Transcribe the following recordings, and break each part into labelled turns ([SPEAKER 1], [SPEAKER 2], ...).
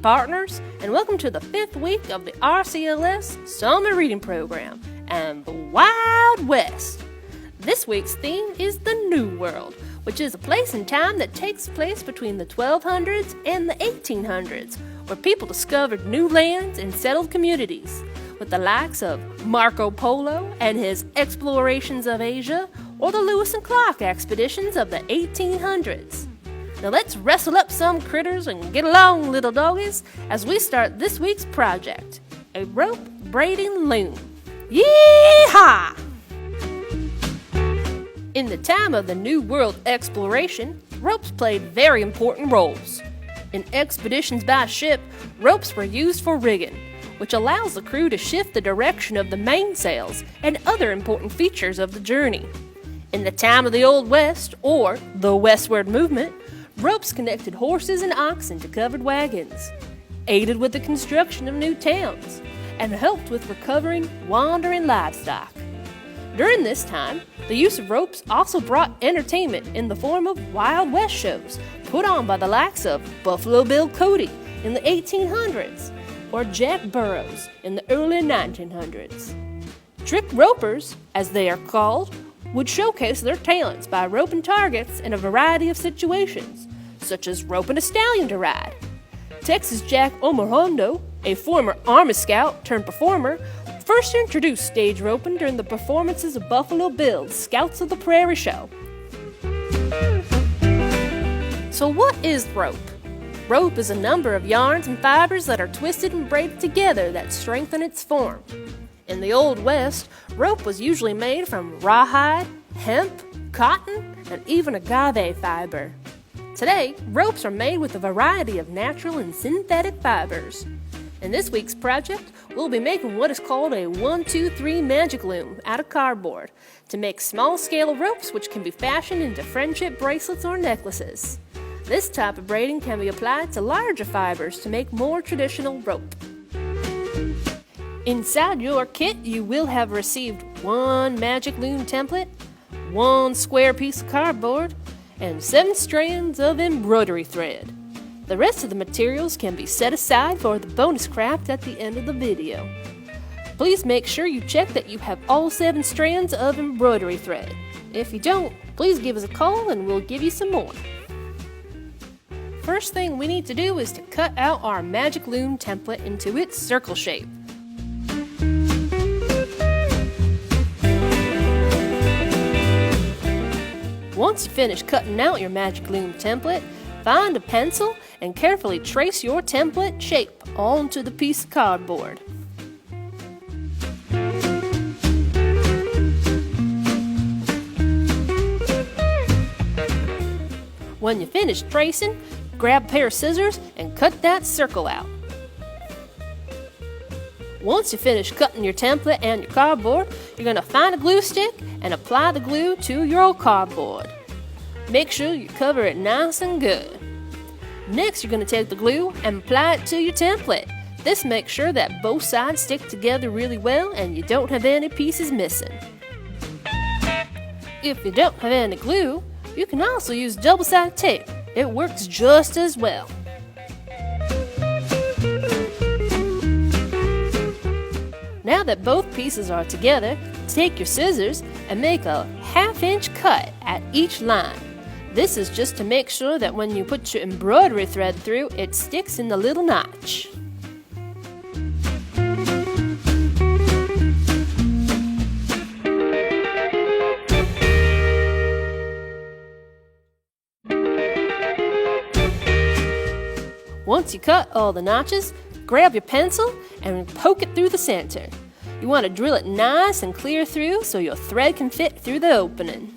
[SPEAKER 1] partners, and welcome to the 5th week of the RCLS Summer Reading Program and the Wild West. This week's theme is the New World, which is a place and time that takes place between the 1200s and the 1800s, where people discovered new lands and settled communities, with the likes of Marco Polo and his explorations of Asia, or the Lewis and Clark expeditions of the 1800s. Now let's wrestle up some critters and get along, little doggies, as we start this week's project, a rope braiding loom. Yee-haw! In the time of the New World exploration, ropes played very important roles. In expeditions by ship, ropes were used for rigging, which allows the crew to shift the direction of the mainsails and other important features of the journey. In the time of the Old West, or the westward movement, ropes connected horses and oxen to covered wagons, aided with the construction of new towns, and helped with recovering wandering livestock. During this time, the use of ropes also brought entertainment in the form of Wild West shows put on by the likes of Buffalo Bill Cody in the 1800s or Jack Burroughs in the early 1900s. Trick ropers, as they are called, would showcase their talents by roping targets in a variety of situations, such as roping a stallion to ride. Texas Jack Omohondo, a former Army Scout turned performer, first introduced stage roping during the performances of Buffalo Bill's Scouts of the Prairie show. So what is rope? Rope is a number of yarns and fibers that are twisted and braided together that strengthen its form. In the Old West, rope was usually made from rawhide, hemp, cotton, and even agave fiber. Today, ropes are made with a variety of natural and synthetic fibers. In this week's project, we'll be making what is called a 1-2-3 magic loom out of cardboard to make small-scale ropes which can be fashioned into friendship bracelets or necklaces. This type of braiding can be applied to larger fibers to make more traditional rope. Inside your kit, you will have received one magic loom template, one square piece of cardboard, and 7 strands of embroidery thread. The rest of the materials can be set aside for the bonus craft at the end of the video. Please make sure you check that you have all 7 strands of embroidery thread. If you don't, please give us a call and we'll give you some more. First thing we need to do is to cut out our magic loom template into its circle shape. Once you finish cutting out your magic loom template, find a pencil and carefully trace your template shape onto the piece of cardboard. When you finish tracing, grab a pair of scissors and cut that circle out. Once you finish cutting your template and your cardboard, you're going to find a glue stick and apply the glue to your cardboard. Make sure you cover it nice and good. Next, you're going to take the glue and apply it to your template. This makes sure that both sides stick together really well and you don't have any pieces missing. If you don't have any glue, you can also use double-sided tape. It works just as well. Now that both pieces are together, take your scissors and make a 1/2-inch cut at each line. This is just to make sure that when you put your embroidery thread through, it sticks in the little notch. Once you cut all the notches, grab your pencil and poke it through the center. You want to drill it nice and clear through so your thread can fit through the opening.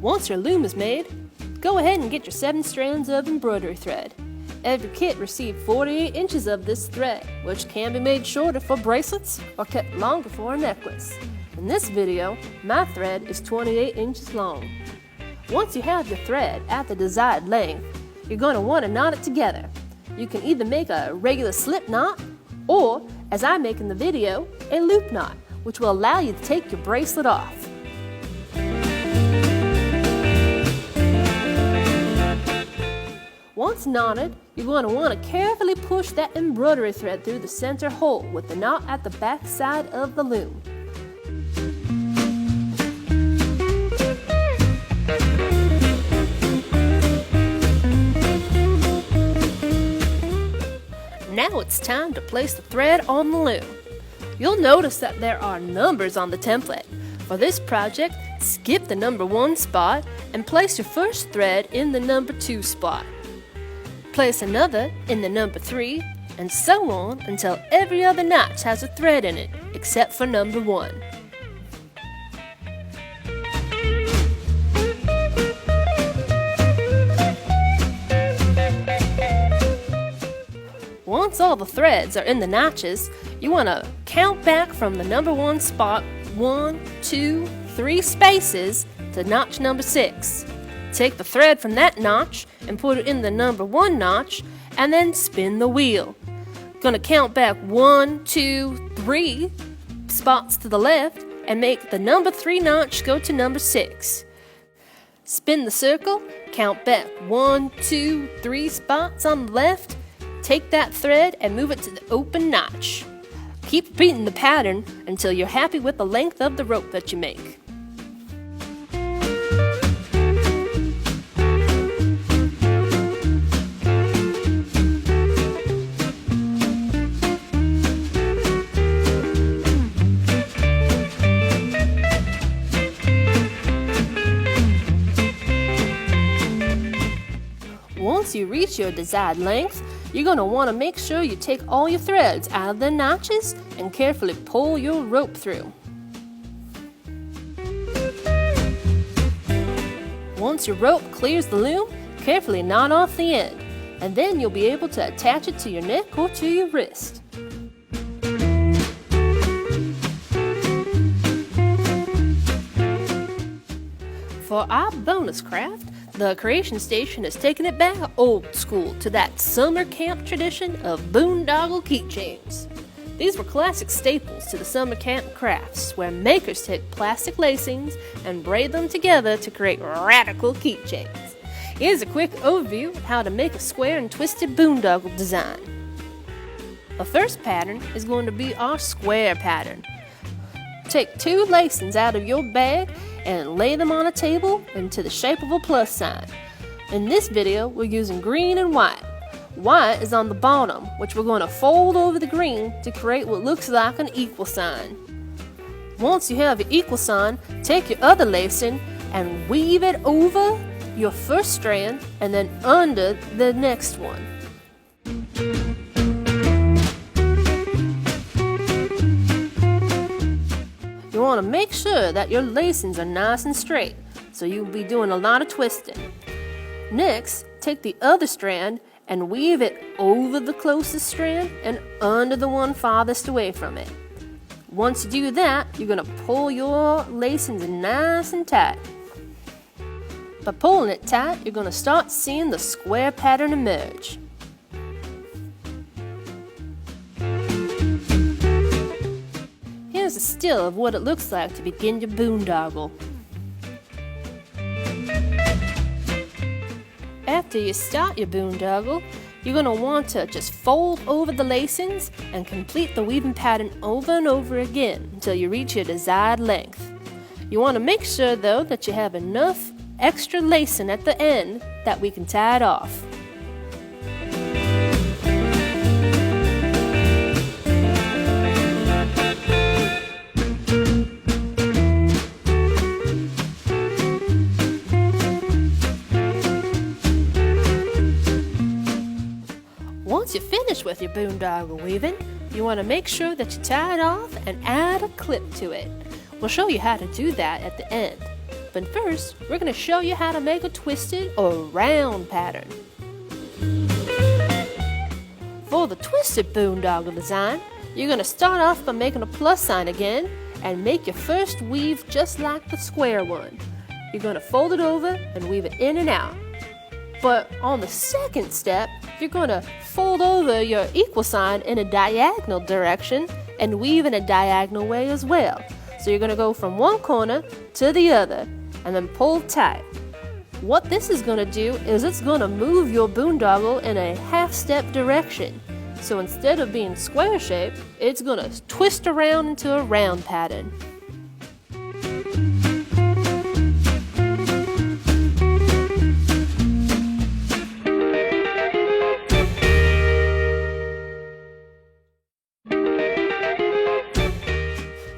[SPEAKER 1] Once your loom is made, go ahead and get your 7 strands of embroidery thread. Every kit received 48 inches of this thread, which can be made shorter for bracelets or kept longer for a necklace. In this video, my thread is 28 inches long. Once you have your thread at the desired length, you're going to want to knot it together. You can either make a regular slip knot, or, as I make in the video, a loop knot, which will allow you to take your bracelet off. Once knotted, you're going to want to carefully push that embroidery thread through the center hole with the knot at the back side of the loom. Now it's time to place the thread on the loom. You'll notice that there are numbers on the template. For this project, skip the number 1 spot and place your first thread in the number 2 spot. Place another in the number 3, and so on until every other notch has a thread in it, except for number 1. Once all the threads are in the notches, you want to count back from the number 1 spot 1, 2, 3 spaces to notch number 6. Take the thread from that notch and put it in the number 1 notch and then spin the wheel. Gonna count back 1, 2, 3 spots to the left and make the number 3 notch go to number 6. Spin the circle, count back 1, 2, 3 spots on the left, take that thread and move it to the open notch. Keep repeating the pattern until you're happy with the length of the rope that you make. Once you reach your desired length, you're going to want to make sure you take all your threads out of the notches and carefully pull your rope through. Once your rope clears the loom, carefully knot off the end, and then you'll be able to attach it to your neck or to your wrist. For our bonus craft, the Creation Station has taken it back old school to that summer camp tradition of Boondoggle Keychains. These were classic staples to the summer camp crafts, where makers take plastic lacings and braid them together to create radical keychains. Here's a quick overview of how to make a square and twisted boondoggle design. The first pattern is going to be our square pattern. Take 2 lacings out of your bag and lay them on a table into the shape of a plus sign. In this video, we're using green and white. White is on the bottom, which we're going to fold over the green to create what looks like an equal sign. Once you have your equal sign, take your other lacing and weave it over your first strand and then under the next one. You want to make sure that your lacings are nice and straight, so you'll be doing a lot of twisting. Next, take the other strand and weave it over the closest strand and under the one farthest away from it. Once you do that, you're going to pull your lacings nice and tight. By pulling it tight, you're going to start seeing the square pattern emerge. Here's a still of what it looks like to begin your boondoggle. After you start your boondoggle, you're going to want to just fold over the lacings and complete the weaving pattern over and over again until you reach your desired length. You want to make sure though that you have enough extra lacing at the end that we can tie it off. Once you're finished with your boondoggle weaving, you want to make sure that you tie it off and add a clip to it. We'll show you how to do that at the end. But first, we're going to show you how to make a twisted or round pattern. For the twisted boondoggle design, you're going to start off by making a plus sign again and make your first weave just like the square one. You're going to fold it over and weave it in and out. But on the second step, you're going to fold over your equal sign in a diagonal direction and weave in a diagonal way as well. So you're going to go from one corner to the other and then pull tight. What this is going to do is it's going to move your boondoggle in a half-step direction. So instead of being square shaped, it's going to twist around into a round pattern.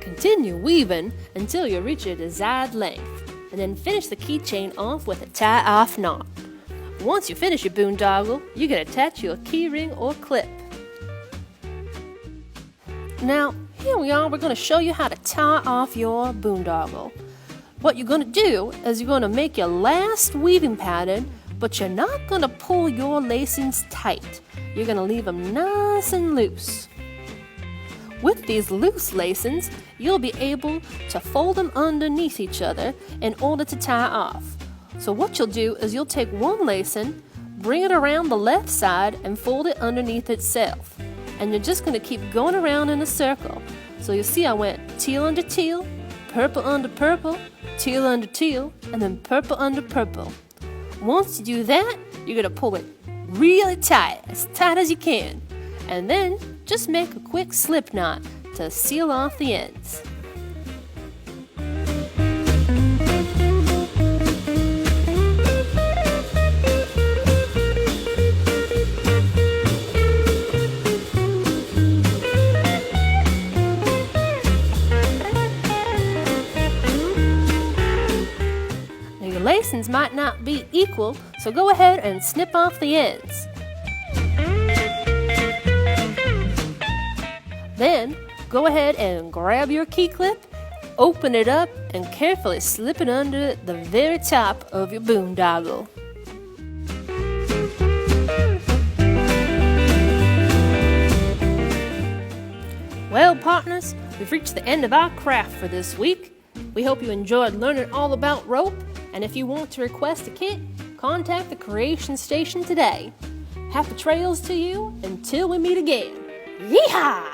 [SPEAKER 1] Continue weaving until you reach your desired length, and then finish the keychain off with a tie-off knot. Once you finish your boondoggle, you can attach your keyring or clip. Now, here we are, we're going to show you how to tie off your boondoggle. What you're going to do is you're going to make your last weaving pattern, but you're not going to pull your lacings tight. You're going to leave them nice and loose. With these loose lacings, you'll be able to fold them underneath each other in order to tie off. So what you'll do is you'll take one lacing, bring it around the left side and fold it underneath itself. And you're just going to keep going around in a circle. So you see I went teal under teal, purple under purple, teal under teal, and then purple under purple. Once you do that, you're going to pull it really tight as you can. And then just make a quick slip knot to seal off the ends. Now your lacings might not be equal, so go ahead and snip off the ends. Then, go ahead and grab your key clip, open it up, and carefully slip it under the very top of your boondoggle. Well, partners, we've reached the end of our craft for this week. We hope you enjoyed learning all about rope, and if you want to request a kit, contact the Creation Station today. Happy trails to you until we meet again. Yeehaw!